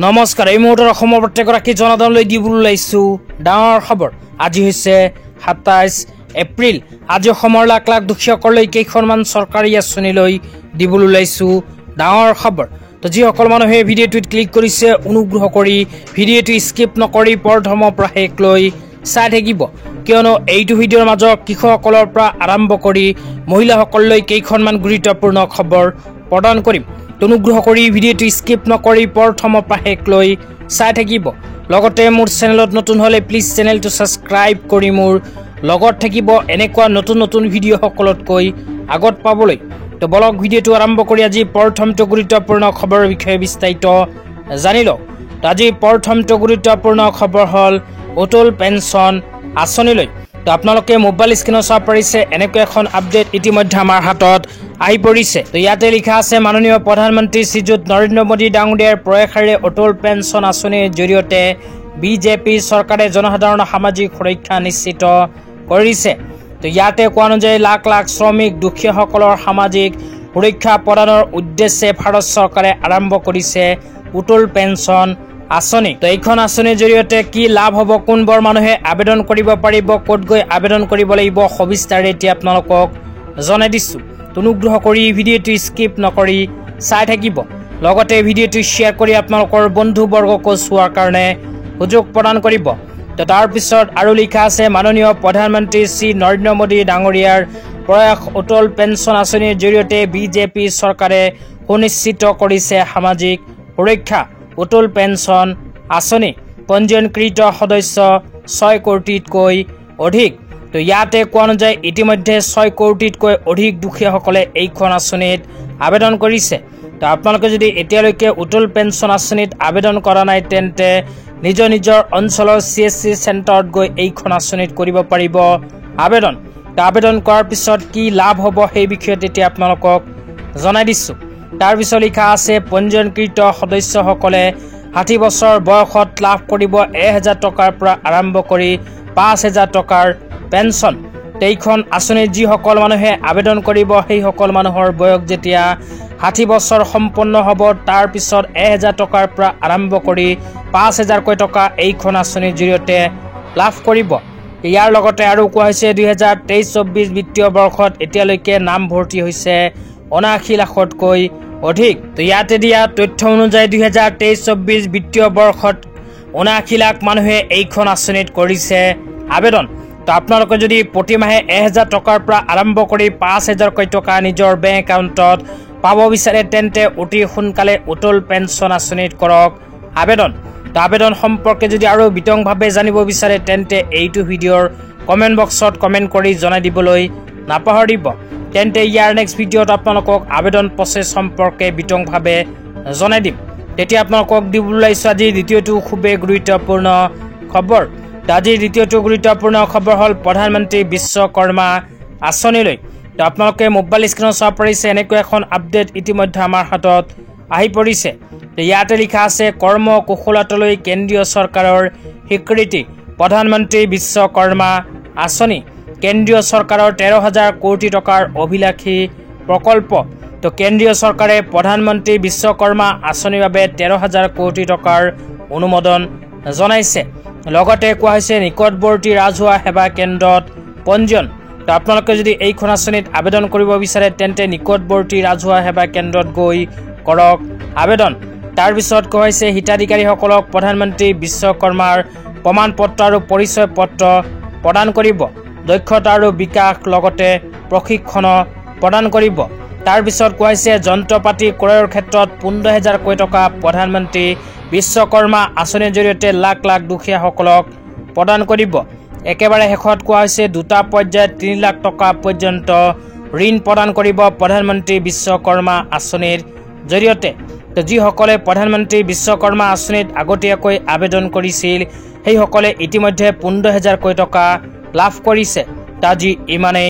নমস্কাৰ এই মুহূৰ্তত অসমৰ প্ৰত্যেকগৰাকী জনতালৈ দিবলৈ লাইছো ডাঙৰ খবৰ। আজি হৈছে ২৭ এপ্ৰিল। আজি অসমৰ লাখ লাখ দুখীয়াসকললৈ কেইখনমান চৰকাৰী আঁচনি লৈ দিবলৈ লাইছো ডাঙৰ খবৰ। তো যিসকল মানুহে ভিডিঅ'টোত ক্লিক কৰিছে অনুগ্ৰহ কৰি ভিডিঅ'টো স্কিপ নকৰি প্ৰথমৰ পৰা শেষলৈ চাই থাকিব, কিয়নো এইটো ভিডিঅ'ৰ মাজত কৃষকসকলৰ পৰা আৰম্ভ কৰি মহিলাসকললৈ কেইখনমান গুৰুত্বপূৰ্ণ খবৰ প্ৰদান কৰিম। অনুগ্ৰহ কৰি ভিডিঅ'টো স্কিপ নকৰি প্ৰথমৰ পৰা শেষলৈ চাই থাকিব। লগতে মোৰ চেনেলত নতুন হ'লে প্লিজ চেনেলটো ছাবস্ক্ৰাইব কৰি মোৰ লগত থাকিব এনেকুৱা নতুন নতুন ভিডিঅ' সকলোতকৈ আগত পাবলৈ। তো বলক ভিডিঅ'টো আৰম্ভ কৰি আজি প্ৰথমটো গুৰুত্বপূৰ্ণ খবৰৰ বিষয়ে বিস্তাৰিত জানি লওঁ। তো আজি প্ৰথমটো গুৰুত্বপূৰ্ণ খবৰ হ'ল অটল পেঞ্চন আঁচনিলৈ। তো আপোনালোকে মোবাইল স্ক্ৰীনত চাব পাৰিছে এনেকুৱা এখন আপডেট ইতিমধ্যে আমাৰ হাতত আহি পৰিছে। তো ইয়াতে লিখা আছে মাননীয় প্ৰধানমন্ত্ৰী শ্ৰীযুত নৰেন্দ্ৰ মোদী ডাঙৰীয়াৰ প্ৰয়াসেৰে অটল পেঞ্চন আঁচনিৰ জৰিয়তে বিজেপি চৰকাৰে জনসাধাৰণৰ সামাজিক সুৰক্ষা নিশ্চিত কৰিছে। তো ইয়াতে কোৱা অনুযায়ী লাখ লাখ শ্ৰমিক দুখীয়াসকলৰ সামাজিক সুৰক্ষা প্ৰদানৰ উদ্দেশ্যে ভাৰত চৰকাৰে আৰম্ভ কৰিছে অটল পেঞ্চন আঁচনি। তো এইখন আঁচনিৰ জৰিয়তে কি লাভ হ'ব, কোনবোৰ মানুহে আবেদন কৰিব পাৰিব, ক'ত গৈ আবেদন কৰিব লাগিব, সবিস্তাৰে এতিয়া আপোনালোকক জনাই দিছোঁ। অনুগ্ৰহ কৰি ভিডিঅ'টো স্কিপ নকৰি চাই থাকিব। লগতে ভিডিঅ'টো শ্বেয়াৰ কৰি আপোনালোকৰ বন্ধুবৰ্গকো চোৱাৰ কাৰণে সুযোগ প্ৰদান কৰিব। তো তাৰপিছত আৰু লিখা আছে মাননীয় প্ৰধানমন্ত্ৰী শ্ৰী নৰেন্দ্ৰ মোদী ডাঙৰীয়াৰ প্ৰয়াস অটল পেঞ্চন আঁচনিৰ জৰিয়তে বিজেপি চৰকাৰে সুনিশ্চিত কৰিছে সামাজিক সুৰক্ষা। অটল পেঞ্চন আঁচনি পঞ্জীয়নকৃত সদস্য ৬ কোটিতকৈ অধিক। তো ইয়াতে কোৱা অনুযায়ী ইতিমধ্যে ৬ কোটিতকৈ অধিক দুখীয়াসকলে এইখন আঁচনিত আবেদন কৰিছে। তো আপোনালোকে যদি এতিয়ালৈকে অটল পেঞ্চন আঁচনিত আবেদন কৰা নাই তেন্তে নিজৰ নিজৰ অঞ্চলৰ CSC চেণ্টাৰত গৈ এইখন আঁচনিত কৰিব পাৰিব আবেদন। তো আবেদন কৰাৰ পিছত কি লাভ হ'ব সেই বিষয়ত এতিয়া আপোনালোকক জনাই দিছোঁ। তাৰপিছত লিখা আছে পঞ্জীয়নকৃত সদস্যসকলে ৬০ বছৰ বয়সত লাভ কৰিব ১,০০০ টকাৰ পৰা আৰম্ভ কৰি ৫,০০০ টকাৰ পেঞ্চন। এইখন আঁচনিত যিসকল মানুহে আবেদন কৰিব সেইসকল মানুহৰ বয়স যেতিয়া ৬০ বছৰ সম্পন্ন হ'ব তাৰ পিছত ১,০০০ টকাৰ পৰা আৰম্ভ কৰি ৫,০০০কৈ টকা এইখন আঁচনিৰ জৰিয়তে লাভ কৰিব। ইয়াৰ লগতে আৰু কোৱা হৈছে ২০২৩-২৪ বিত্তীয় বৰ্ষত এতিয়ালৈকে নাম ভৰ্তি হৈছে ৭৯ লাখতকৈ অধিক। তো ইয়াতে দিয়া তথ্য অনুযায়ী ২০২৩-২৪ বিত্তীয় বৰ্ষত ৭৯ লাখ মানুহে এইখন আঁচনিত কৰিছে আবেদন। তো আপোনালোকে যদি প্ৰতিমাহে ১,০০০ টকাৰ পৰা আৰম্ভ কৰি ৫,০০০কৈ টকা নিজৰ বেংক একাউণ্টত পাব বিচাৰে তেন্তে অতি সোনকালে অটল পেঞ্চন আঁচনিত কৰক আবেদন। তো আবেদন সম্পৰ্কে যদি আৰু বিতংভাৱে জানিব বিচাৰে তেন্তে এইটো ভিডিঅ'ৰ কমেণ্ট বক্সত কমেণ্ট কৰি জনাই দিবলৈ নাপাহৰিব। তেন্তে ইয়াৰ নেক্সট ভিডিঅ'ত আপোনালোকক আবেদন প্ৰচেছ সম্পৰ্কে বিতংভাৱে জনাই দিম। তেতিয়া আপোনালোকক দিবলৈ লাইছোঁ আজি দ্বিতীয়টো খুবেই গুৰুত্বপূৰ্ণ খবৰ। আজিৰ দ্বিতীয়টো গুৰুত্বপূৰ্ণ খবৰ হ'ল প্ৰধানমন্ত্ৰী বিশ্বকৰ্মা আঁচনিলৈ। তো আপোনালোকে মোবাইল স্ক্ৰীনত চাব পাৰিছে এনেকুৱা এখন আপডেট ইতিমধ্যে আমাৰ হাতত আহি পৰিছে। তো ইয়াতে লিখা আছে কৰ্ম কুশলতালৈ কেন্দ্ৰীয় চৰকাৰৰ স্বীকৃতি প্ৰধানমন্ত্ৰী বিশ্বকৰ্মা আঁচনি। কেন্দ্ৰীয় চৰকাৰৰ ১৩,০০০ কোটি টকাৰ অভিলাষী প্ৰকল্প। তো কেন্দ্ৰীয় চৰকাৰে প্ৰধানমন্ত্ৰী বিশ্বকৰ্মা আঁচনিৰ বাবে ১৩,০০০ কোটি টকাৰ অনুমোদন জনাইছে। লগতে কোৱা হৈছে নিকটৱৰ্তী ৰাজহুৱা সেৱা কেন্দ্ৰত পঞ্জীয়ন। তো আপোনালোকে যদি এইখন আঁচনিত আবেদন কৰিব বিচাৰে তেন্তে নিকটৱৰ্তী ৰাজহুৱা সেৱা কেন্দ্ৰত গৈ কৰক আবেদন। তাৰপিছত কোৱা হৈছে হিতাধিকাৰীসকলক প্ৰধানমন্ত্ৰী বিশ্বকৰ্মাৰ প্ৰমাণ পত্ৰ আৰু পৰিচয় পত্ৰ প্ৰদান কৰিব। দক্ষতা আৰু বিকাশ লগতে প্ৰশিক্ষণ প্ৰদান কৰিব। তাৰপিছত কোৱা হৈছে যন্ত্ৰ পাতি ক্ৰয়ৰ ক্ষেত্ৰত ১৫,০০০কৈ টকা প্ৰধানমন্ত্ৰী বিশ্বকৰ্মা আঁচনিৰ জৰিয়তে লাখ লাখ দুখীয়াসকলক প্ৰদান কৰিব। একেবাৰে শেষত কোৱা হৈছে দুটা পৰ্যায়ত ৩ লাখ টকা পৰ্যন্ত ঋণ প্ৰদান কৰিব প্ৰধানমন্ত্ৰী বিশ্বকৰ্মা আঁচনিৰ জৰিয়তে। তো যিসকলে প্ৰধানমন্ত্ৰী বিশ্বকৰ্মা আঁচনিত আগতীয়াকৈ আবেদন কৰিছিল সেইসকলে ইতিমধ্যে ১৫,০০০কৈ টকা লাভ কৰিছে। আজি ইমানেই।